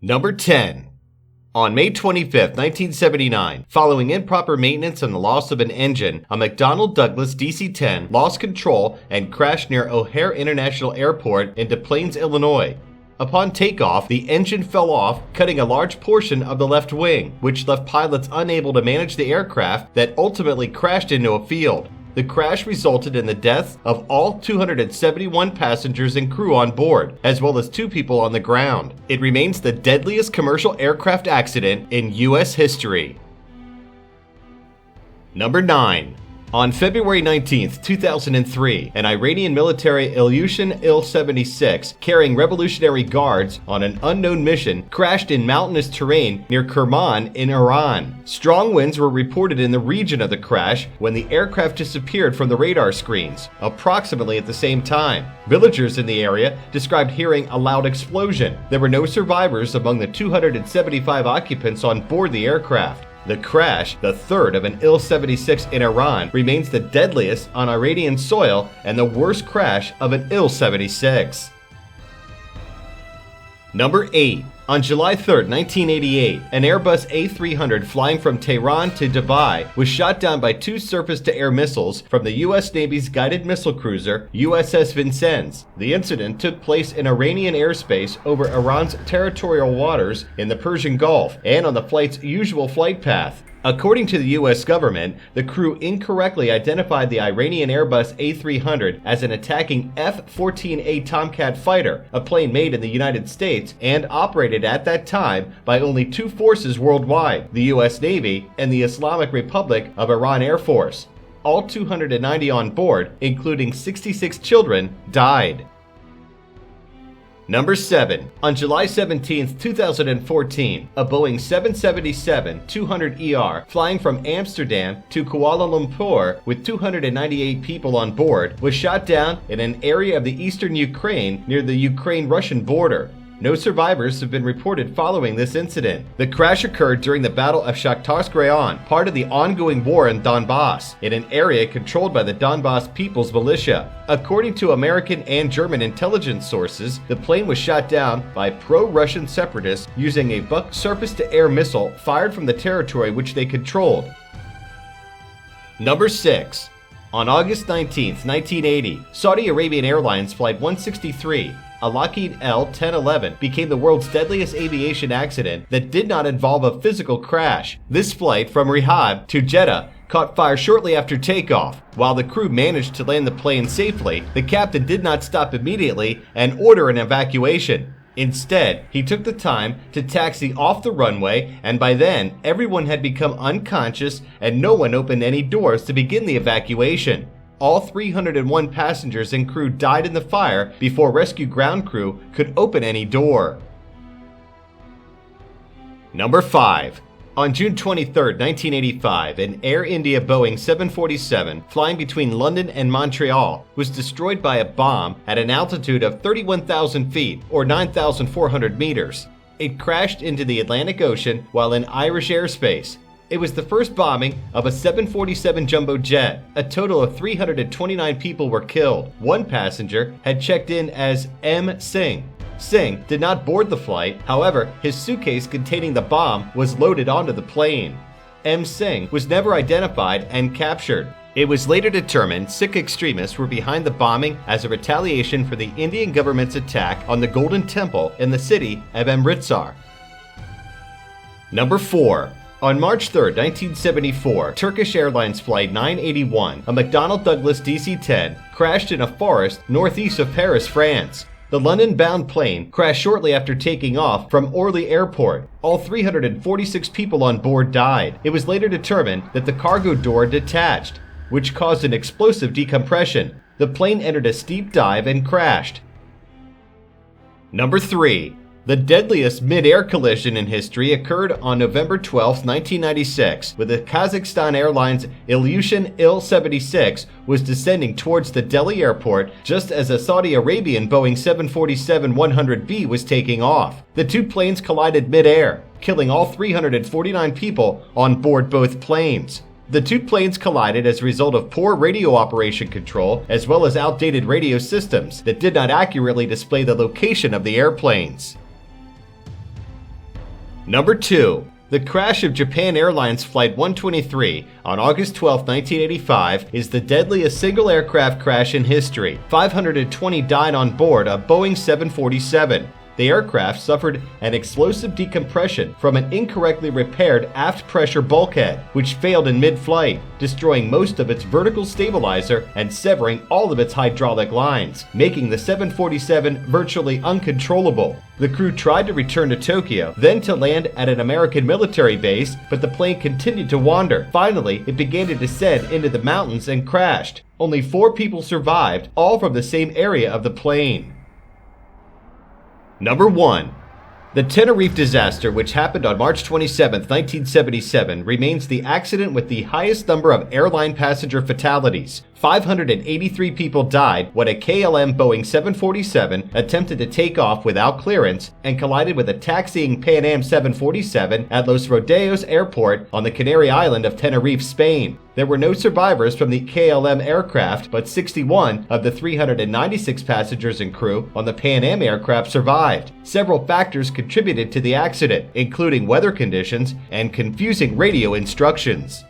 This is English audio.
Number 10. On May 25, 1979, following improper maintenance and the loss of an engine, a McDonnell Douglas DC-10 lost control and crashed near O'Hare International Airport in Des Plaines, Illinois. Upon takeoff, the engine fell off, cutting a large portion of the left wing, which left pilots unable to manage the aircraft that ultimately crashed into a field. The crash resulted in the deaths of all 271 passengers and crew on board, as well as 2 people on the ground. It remains the deadliest commercial aircraft accident in U.S. history. Number 9. On February 19, 2003, an Iranian military Ilyushin Il-76 carrying Revolutionary Guards on an unknown mission crashed in mountainous terrain near Kerman in Iran. Strong winds were reported in the region of the crash when the aircraft disappeared from the radar screens, approximately at the same time. Villagers in the area described hearing a loud explosion. There were no survivors among the 275 occupants on board the aircraft. The crash, the third of an Il-76 in Iran, remains the deadliest on Iranian soil and the worst crash of an Il-76. Number 8. On July 3, 1988, an Airbus A300 flying from Tehran to Dubai was shot down by 2 surface-to-air missiles from the U.S. Navy's guided missile cruiser USS Vincennes. The incident took place in Iranian airspace over Iran's territorial waters in the Persian Gulf and on the flight's usual flight path. According to the U.S. government, the crew incorrectly identified the Iranian Airbus A300 as an attacking F-14A Tomcat fighter, a plane made in the United States and operated at that time by only 2 forces worldwide, the U.S. Navy and the Islamic Republic of Iran Air Force. All 290 on board, including 66 children, died. Number 7. On July 17, 2014, a Boeing 777-200ER flying from Amsterdam to Kuala Lumpur with 298 people on board was shot down in an area of the eastern Ukraine near the Ukraine-Russian border. No survivors have been reported following this incident. The crash occurred during the Battle of Shakhtarsk Rayon, part of the ongoing war in Donbass, in an area controlled by the Donbass People's Militia. According to American and German intelligence sources, the plane was shot down by pro-Russian separatists using a Buk surface-to-air missile fired from the territory which they controlled. Number 6. On August 19, 1980, Saudi Arabian Airlines Flight 163, a Lockheed L-1011, became the world's deadliest aviation accident that did not involve a physical crash. This flight from Riyadh to Jeddah caught fire shortly after takeoff. While the crew managed to land the plane safely, the captain did not stop immediately and order an evacuation. Instead, he took the time to taxi off the runway, and by then, everyone had become unconscious and no one opened any doors to begin the evacuation. All 301 passengers and crew died in the fire before rescue ground crew could open any door. Number 5. On June 23, 1985, an Air India Boeing 747 flying between London and Montreal was destroyed by a bomb at an altitude of 31,000 feet or 9,400 meters. It crashed into the Atlantic Ocean while in Irish airspace. It was the first bombing of a 747 jumbo jet. A total of 329 people were killed. One passenger had checked in as M. Singh. Singh did not board the flight, however, his suitcase containing the bomb was loaded onto the plane. M. Singh was never identified and captured. It was later determined Sikh extremists were behind the bombing as a retaliation for the Indian government's attack on the Golden Temple in the city of Amritsar. Number 4. On March 3, 1974, Turkish Airlines Flight 981, a McDonnell Douglas DC-10, crashed in a forest northeast of Paris, France. The London-bound plane crashed shortly after taking off from Orly Airport. All 346 people on board died. It was later determined that the cargo door detached, which caused an explosive decompression. The plane entered a steep dive and crashed. Number 3. The deadliest mid-air collision in history occurred on November 12, 1996, when the Kazakhstan Airlines Ilyushin Il-76 was descending towards the Delhi airport just as a Saudi Arabian Boeing 747-100B was taking off. The 2 planes collided mid-air, killing all 349 people on board both planes. The 2 planes collided as a result of poor radio operation control as well as outdated radio systems that did not accurately display the location of the airplanes. Number 2. The crash of Japan Airlines Flight 123 on August 12, 1985 is the deadliest single aircraft crash in history. 520 died on board a Boeing 747. The aircraft suffered an explosive decompression from an incorrectly repaired aft pressure bulkhead, which failed in mid-flight, destroying most of its vertical stabilizer and severing all of its hydraulic lines, making the 747 virtually uncontrollable. The crew tried to return to Tokyo, then to land at an American military base, but the plane continued to wander. Finally, it began to descend into the mountains and crashed. Only 4 people survived, all from the same area of the plane. Number 1. The Tenerife disaster, which happened on March 27, 1977, remains the accident with the highest number of airline passenger fatalities. 583 people died when a KLM Boeing 747 attempted to take off without clearance and collided with a taxiing Pan Am 747 at Los Rodeos Airport on the Canary Island of Tenerife, Spain. There were no survivors from the KLM aircraft, but 61 of the 396 passengers and crew on the Pan Am aircraft survived. Several factors contributed to the accident, including weather conditions and confusing radio instructions.